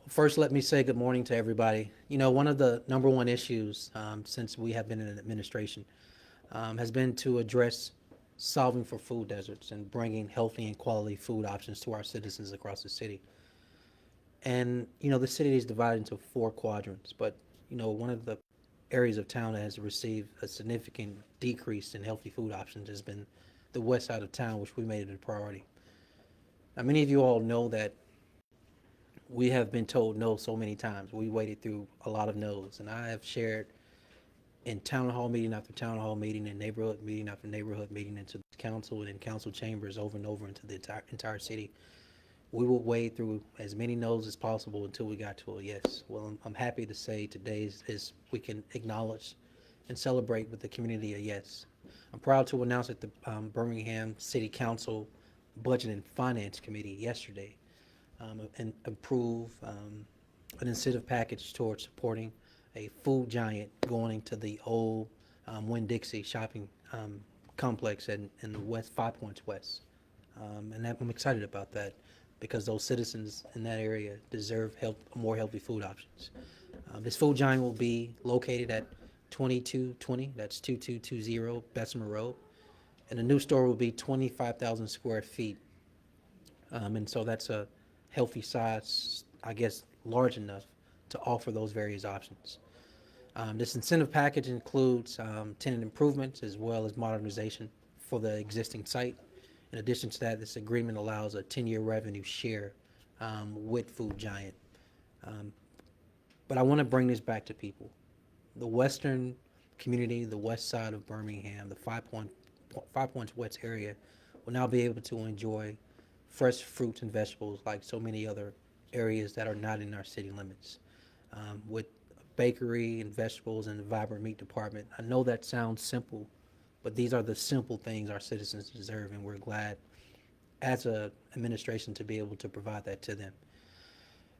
First, let me say good morning to everybody. You know, one of the number one issues since we have been in administration has been to address solving for food deserts and bringing healthy and quality food options to our citizens across the city. And, you know, the city is divided into four quadrants, but, you know, one of the areas of town that has received a significant decrease in healthy food options has been the west side of town, which we made it a priority. Now, many of you all know that we have been told no so many times. We waited through a lot of no's, and I have shared in town hall meeting after town hall meeting and neighborhood meeting after neighborhood meeting into the council and in council chambers over and over into the entire city. We will wade through as many no's as possible until we got to a yes. Well, I'm happy to say today is we can acknowledge and celebrate with the community a yes. I'm proud to announce that the Birmingham City Council Budget and Finance Committee yesterday and approve an incentive package towards supporting a food giant going into the old Winn-Dixie shopping complex in the West 5 Points West. And I'm excited about that because those citizens in that area deserve more healthy food options. This food giant will be located at 2220, that's 2220 Bessemer Road, and the new store will be 25,000 square feet. And so that's a healthy size, I guess, large enough to offer those various options. This incentive package includes tenant improvements as well as modernization for the existing site. In addition to that, this agreement allows a 10-year revenue share with Food Giant. Um, but I want to bring this back to people. The western community, the west side of Birmingham, the 5 Points West area will now be able to enjoy fresh fruits and vegetables like so many other areas that are not in our city limits. With bakery and vegetables and the vibrant meat department, I know that sounds simple, but these are the simple things our citizens deserve, and we're glad as a administration to be able to provide that to them.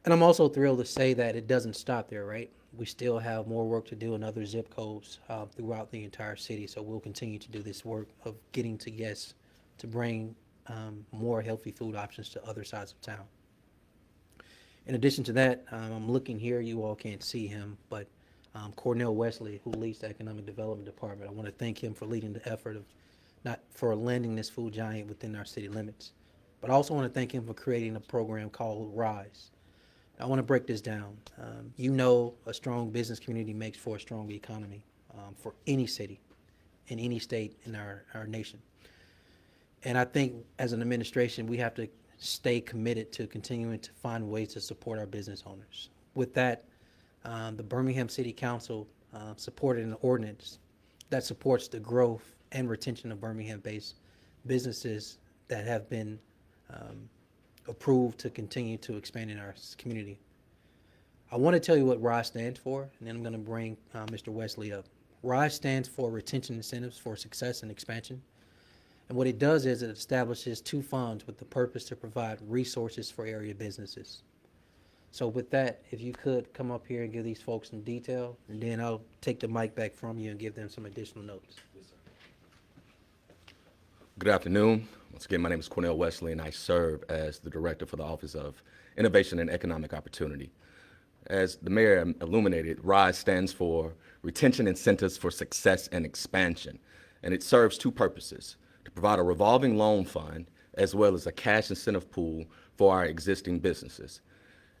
And I'm also thrilled to say that it doesn't stop there, right? We still have more work to do in other zip codes throughout the entire city. So we'll continue to do this work of getting to yes to bring more healthy food options to other sides of town. In addition to that, I'm looking here. You all can't see him, but Cornell Wesley, who leads the Economic Development Department, I want to thank him for leading the effort of not for landing this food giant within our city limits, but I also want to thank him for creating a program called Rise. I want to break this down. You know, a strong business community makes for a strong economy for any city in any state in our nation. And I think as an administration, we have to stay committed to continuing to find ways to support our business owners. With that, the Birmingham City Council supported an ordinance that supports the growth and retention of Birmingham-based businesses that have been approved to continue to expand in our community. I want to tell you what RISE stands for, and then I'm going to bring Mr. Wesley up. RISE stands for Retention Incentives for Success and Expansion. And what it does is it establishes two funds with the purpose to provide resources for area businesses. So with that, if you could come up here and give these folks some detail, and then I'll take the mic back from you and give them some additional notes. Good afternoon. Once again, my name is Cornell Wesley, and I serve as the Director for the Office of Innovation and Economic Opportunity. As the Mayor illuminated, RISE stands for Retention Incentives for Success and Expansion, and it serves two purposes: to provide a revolving loan fund as well as a cash incentive pool for our existing businesses.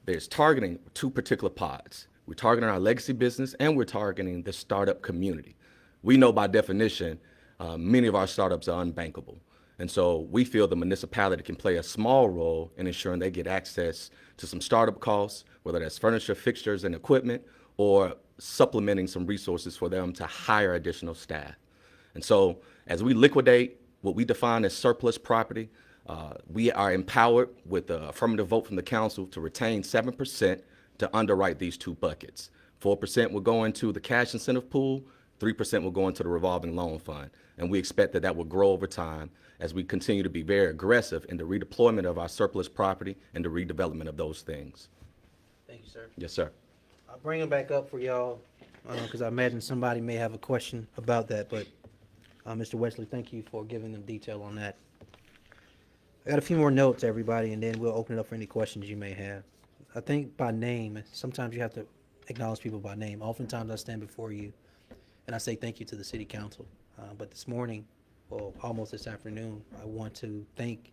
There's targeting two particular pods. We're targeting our legacy business and we're targeting the startup community. We know by definition, many of our startups are unbankable. And so we feel the municipality can play a small role in ensuring they get access to some startup costs, whether that's furniture, fixtures, and equipment, or supplementing some resources for them to hire additional staff. And so as we liquidate what we define as surplus property, we are empowered with the affirmative vote from the council to retain 7% to underwrite these two buckets. 4% will go into the cash incentive pool, 3% will go into the revolving loan fund. And we expect that that will grow over time as we continue to be very aggressive in the redeployment of our surplus property and the redevelopment of those things. Thank you, sir. Yes, sir. I'll bring them back up for y'all because I imagine somebody may have a question about that. But Mr. Wesley, thank you for giving them detail on that. I got a few more notes, everybody, and then we'll open it up for any questions you may have. I think by name, sometimes you have to acknowledge people by name. Oftentimes I stand before you and I say thank you to the city council. But this morning, well, almost this afternoon, I want to thank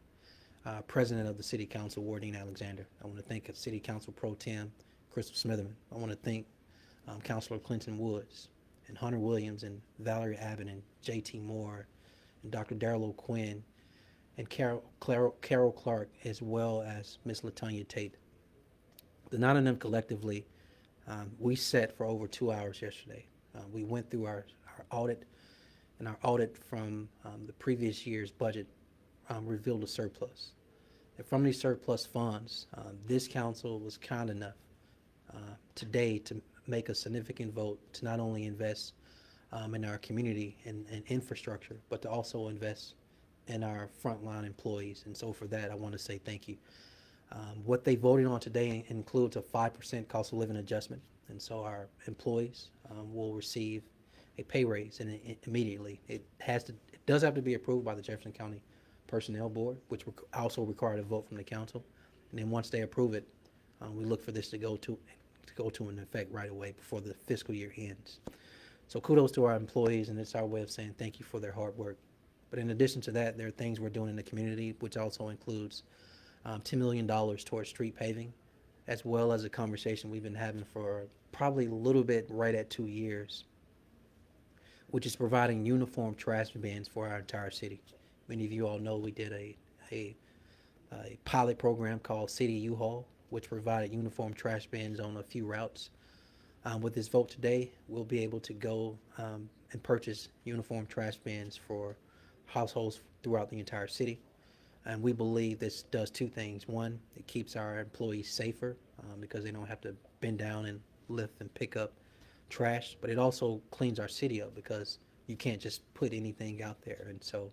President of the City Council, Wardine Alexander. I want to thank City Council Pro Tem, Crystal Smitherman. I want to thank Councilor Clinton Woods and Hunter Williams and Valerie Abbott and J.T. Moore and Dr. Darrell O'Quinn and Carol Clark, as well as Miss Latanya Tate. The nine of them collectively, we sat for over 2 hours yesterday. We went through our audit, and our audit from the previous year's budget revealed a surplus. And from these surplus funds, this council was kind enough today to make a significant vote to not only invest in our community and infrastructure, but to also invest in our frontline employees. And so for that, I want to say thank you. What they voted on today includes a 5% cost of living adjustment. And so our employees will receive a pay raise and immediately. It does have to be approved by the Jefferson County Personnel Board, which also required a vote from the council. And then once they approve it, we look for this to go to an effect right away before the fiscal year ends. So kudos to our employees, and it's our way of saying thank you for their hard work. But in addition to that, there are things we're doing in the community, which also includes $10 million towards street paving, as well as a conversation we've been having for probably a little bit right at 2 years, which is providing uniform trash bins for our entire city. Many of you all know we did a pilot program called City U-Haul, which provided uniform trash bins on a few routes. With this vote today, we'll be able to go and purchase uniform trash bins for households throughout the entire city. And we believe this does two things. One, it keeps our employees safer because they don't have to bend down and lift and pick up trash, but it also cleans our city up because you can't just put anything out there. And so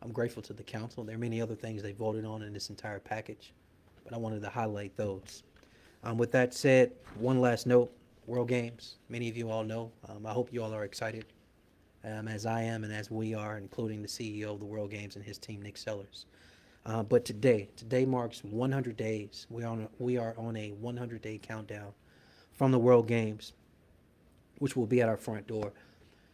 I'm grateful to the council. There are many other things they voted on in this entire package, but I wanted to highlight those. With that said, one last note, World Games, many of you all know. I hope you all are excited, as I am and as we are, including the CEO of the World Games and his team, Nick Sellers. But today marks 100 days. We are on a 100-day countdown from the World Games, which will be at our front door.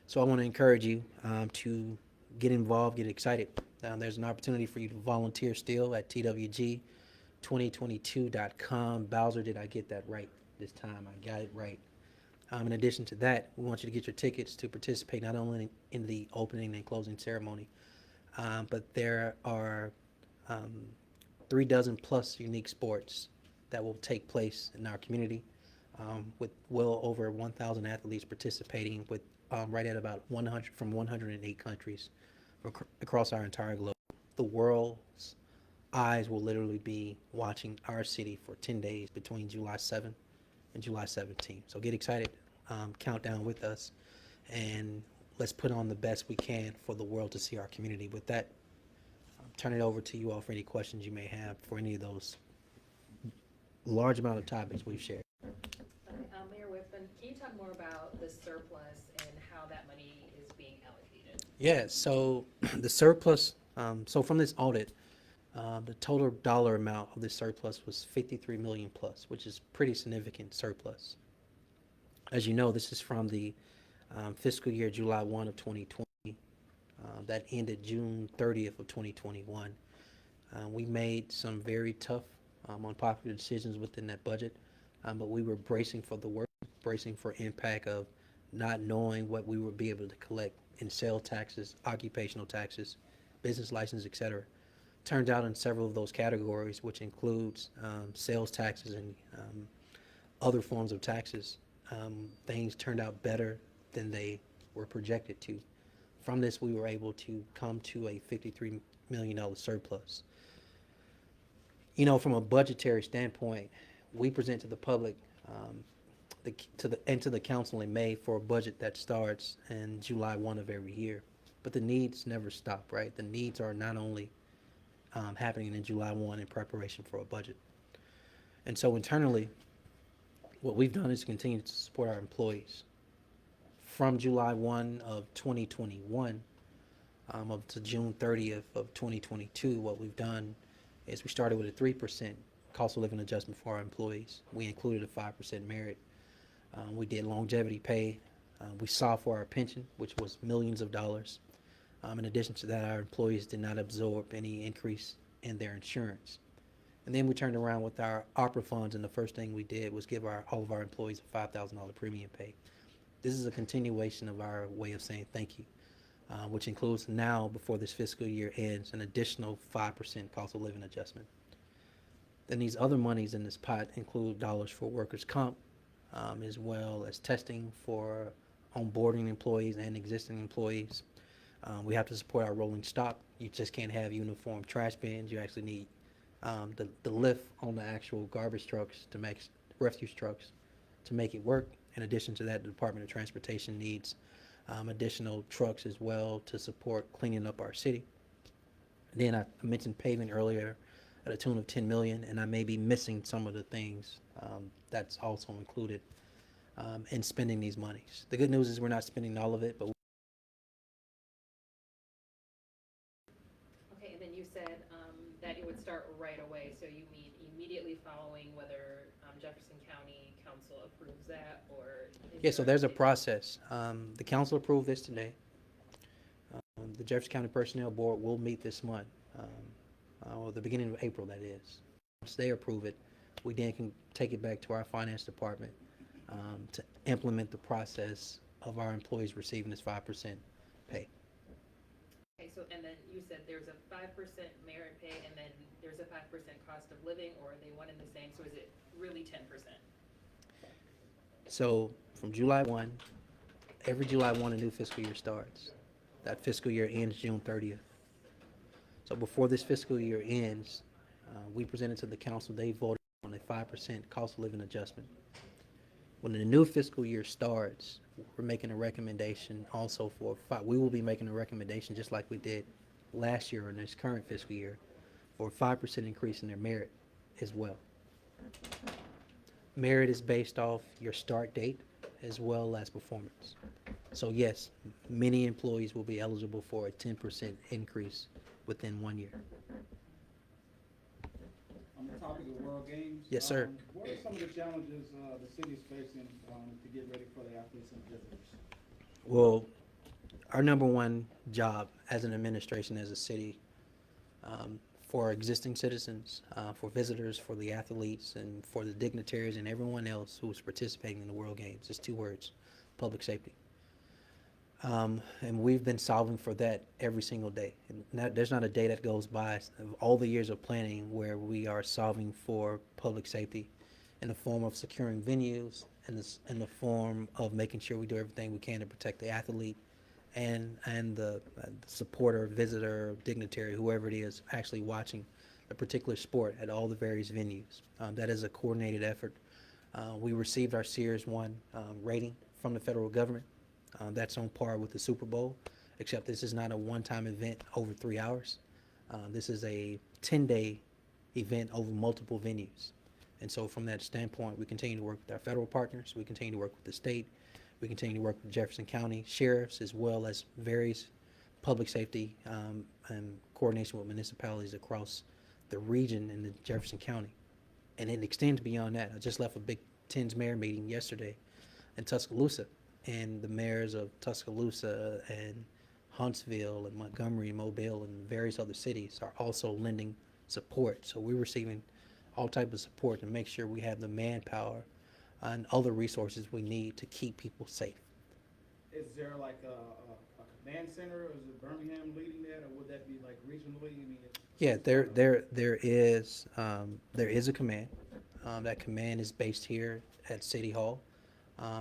So I want to encourage you to get involved, get excited. There's an opportunity for you to volunteer still at twg2022.com. Bowser, did I get that right this time? I got it right. In addition to that, we want you to get your tickets to participate not only in the opening and closing ceremony, but there are 36 plus unique sports that will take place in our community, with well over 1,000 athletes participating, with right at about 100 from 108 countries across our entire globe. The world's eyes will literally be watching our city for 10 days between July 7th and July 17th. So get excited, count down with us, and let's put on the best we can for the world to see our community. With that, turn it over to you all for any questions you may have for any of those large amount of topics we've shared. Mayor Woodfin, can you talk more about the surplus and how that money is being allocated? Yeah, so the surplus, so from this audit, the total dollar amount of this surplus was 53 million plus, which is pretty significant surplus. As you know, this is from the fiscal year July 1 of 2020 that ended June 30th of 2021. We made some very tough, unpopular decisions within that budget, but we were bracing for the worst, bracing for impact of not knowing what we would be able to collect in sales taxes, occupational taxes, business license, etc. Turns out in several of those categories, which includes sales taxes and other forms of taxes, things turned out better than they were projected to. From this, we were able to come to a $53 million surplus. You know, from a budgetary standpoint, we present to the public to the council in May for a budget that starts in July 1 of every year. But the needs never stop, right? The needs are not only happening in July 1 in preparation for a budget. And so internally, what we've done is continue to support our employees. From July 1 of 2021 up to June 30th of 2022, what we've done is we started with a 3% cost of living adjustment for our employees. We included a 5% merit. We did longevity pay. We saw for our pension, which was millions of dollars. In addition to that, our employees did not absorb any increase in their insurance. And then we turned around with our opera funds, and the first thing we did was give all of our employees a $5,000 premium pay. This is a continuation of our way of saying thank you, which includes now, before this fiscal year ends, an additional 5% cost of living adjustment. Then these other monies in this pot include dollars for workers' comp, as well as testing for onboarding employees and existing employees. We have to support our rolling stock. You just can't have uniform trash bins. You actually need the lift on the actual garbage trucks to make refuse trucks to make it work. In addition to that, the Department of Transportation needs additional trucks as well to support cleaning up our city. Then I mentioned paving earlier at a tune of $10 million, and I may be missing some of the things that's also included in spending these monies. The good news is we're not spending all of it, but Okay, and then you said that it would start right away, so you mean immediately following whether Jefferson County Council approves that, or? yeah, so there's a process. The council approved this today. The Jefferson County Personnel Board will meet this month, or the beginning of April, that is. Once they approve it, we then can take it back to our finance department to implement the process of our employees receiving this 5% pay. Okay, so, and then you said there's a 5% merit pay, and then there's a 5% cost of living, or are they one and the same, so is it really 10%? So from July 1, every July 1 a new fiscal year starts. That fiscal year ends June 30th. So before this fiscal year ends, we presented to the council, they voted on a 5% cost of living adjustment. When the new fiscal year starts, we're making a recommendation also for we will be making a recommendation just like we did last year in this current fiscal year for a 5% increase in their merit as well. Merit is based off your start date as well as performance. So yes, many employees will be eligible for a 10% increase within 1 year. On the topic of World Games. Yes, sir. What are some of the challenges the city is facing to get ready for the athletes and visitors? Well, our number one job as an administration, as a city, for our existing citizens, for visitors, for the athletes, and for the dignitaries and everyone else who is participating in the World Games, is two words: public safety. And we've been solving for that every single day. And there's not a day that goes by of all the years of planning where we are solving for public safety in the form of securing venues, and in the form of making sure we do everything we can to protect the athlete and the supporter, visitor, dignitary, whoever it is actually watching a particular sport at all the various venues. That is a coordinated effort. We received our Series 1 rating from the federal government. That's on par with the Super Bowl, except this is not a one-time event over 3 hours. This is a 10-day event over multiple venues. And so from that standpoint, we continue to work with our federal partners. We continue to work with the state. We continue to work with Jefferson County sheriffs, as well as various public safety and coordination with municipalities across the region in the Jefferson County. And it extends beyond that. I just left a Big Ten's mayor meeting yesterday in Tuscaloosa, and the mayors of Tuscaloosa and Huntsville and Montgomery and Mobile and various other cities are also lending support. So we're receiving all type of support to make sure we have the manpower and other resources we need to keep people safe. Is there like a command center, or is it Birmingham leading that, or would that be like regionally? I mean, Yeah, there is a command. That command is based here at City Hall.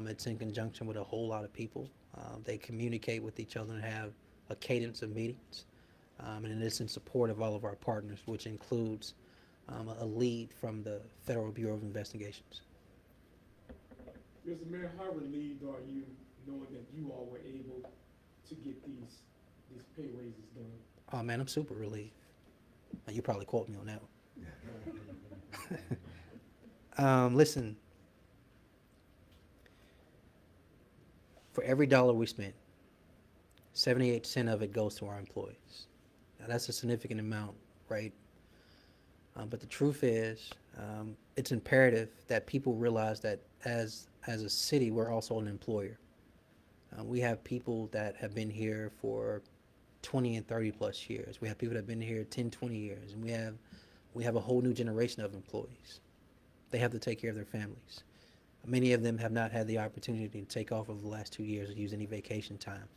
It's in conjunction with a whole lot of people. They communicate with each other and have a cadence of meetings. And it is in support of all of our partners, which includes a lead from the Federal Bureau of Investigations. Mr. Mayor, how relieved are you knowing that you all were able to get these pay raises done? Oh man, I'm super relieved. You probably quote me on that one. Listen, for every dollar we spend, 78 cents of it goes to our employees. Now that's a significant amount, right? But the truth is, It's imperative that people realize that as a city, we're also an employer. We have people that have been here for 20 and 30 plus years. We have people that have been here 10, 20 years, and we have a whole new generation of employees. They have to take care of their families. Many of them have not had the opportunity to take off over the last 2 years or use any vacation time.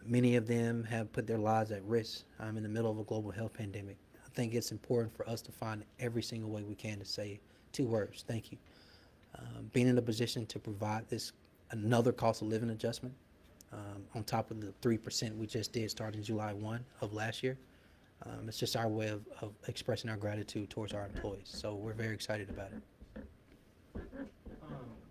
Many of them have put their lives at risk in the middle of a global health pandemic. I think it's important for us to find every single way we can to say 2 words: thank you. Being in a position to provide this another cost of living adjustment on top of the 3% we just did starting July 1 of last year. It's just our way of expressing our gratitude towards our employees. So we're very excited about it.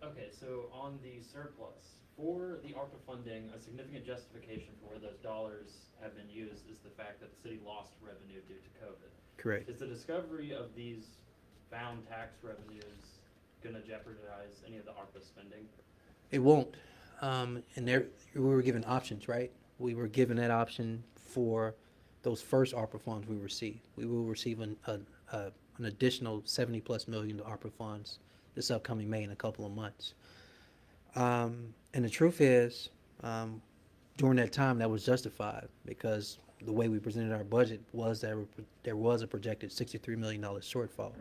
Okay, so on the surplus, for the ARPA funding, a significant justification for where those dollars have been used is the fact that the city lost revenue due to COVID. Correct. Is the discovery of these found tax revenues gonna jeopardize any of the ARPA spending? It won't. And there, we were given options, right? We were given that option for those first ARPA funds we received. We will receive an additional 70 plus million to ARPA funds this upcoming May in a couple of months. And the truth is, during that time, that was justified because the way we presented our budget was that there was a projected $63 million shortfall.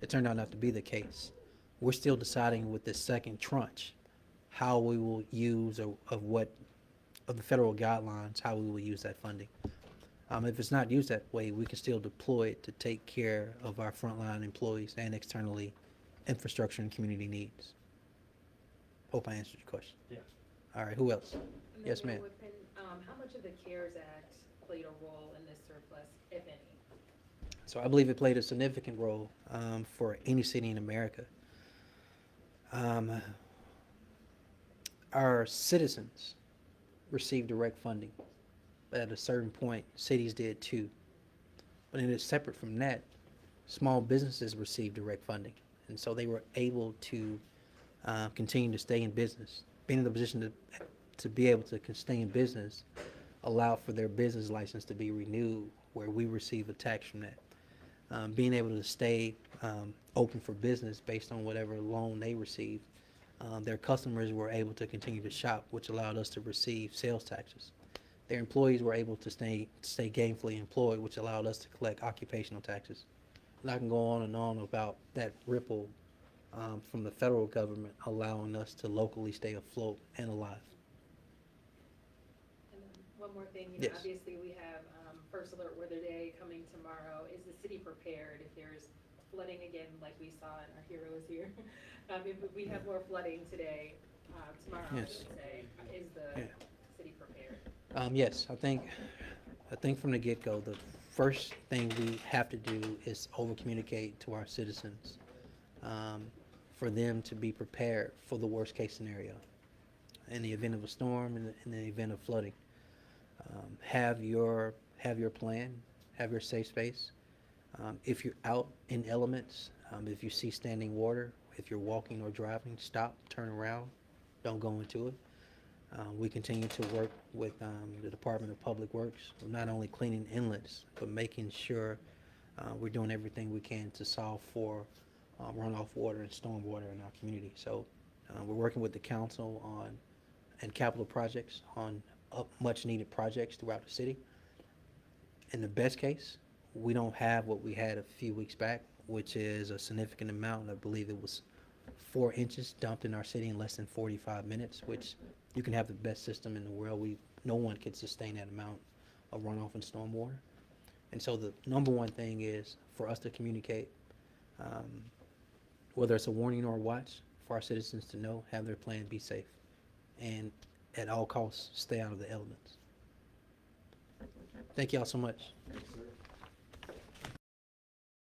It turned out not to be the case. We're still deciding with this second tranche how we will use of the federal guidelines, how we will use that funding. If it's not used that way, we can still deploy it to take care of our frontline employees and externally infrastructure and community needs. Hope I answered your question. Yeah. All right, who else? And then Yes, ma'am. Woodfin, how much of the CARES Act played a role in this surplus, if any? So I believe it played a significant role for any city in America. Our citizens received direct funding. But at a certain point, cities did too. But it is separate from that. Small businesses received direct funding. And so they were able to continue to stay in business. Being in the position to be able to stay in business allowed for their business license to be renewed, where we receive a tax from that. Being able to stay open for business based on whatever loan they received, their customers were able to continue to shop, which allowed us to receive sales taxes. Their employees were able to stay gainfully employed, which allowed us to collect occupational taxes. And I can go on and on about that ripple from the federal government allowing us to locally stay afloat and alive. And then one more thing, Yes. obviously we have First Alert Weather Day coming tomorrow. Is the city prepared if there's flooding again like we saw in our heroes here? If we have more flooding today, tomorrow, I Yes. should say, is the Yeah. city prepared? Yes, I think from the get-go, the first thing we have to do is over-communicate to our citizens for them to be prepared for the worst-case scenario. In the event of a storm, in the event of flooding, have your plan, have your safe space. If you're out in elements, if you see standing water, if you're walking or driving, stop, turn around, don't go into it. We continue to work with the Department of Public Works, not only cleaning inlets, but making sure we're doing everything we can to solve for runoff water and storm water in our community. So we're working with the council and capital projects on much needed projects throughout the city. In the best case, we don't have what we had a few weeks back, which is a significant amount. I believe it was 4 inches dumped in our city in less than 45 minutes, which you can have the best system in the world. No one can sustain that amount of runoff and stormwater. And so the number one thing is for us to communicate, whether it's a warning or a watch, for our citizens to know, have their plan, be safe, and at all costs, stay out of the elements. Thank y'all so much. Yes, sir.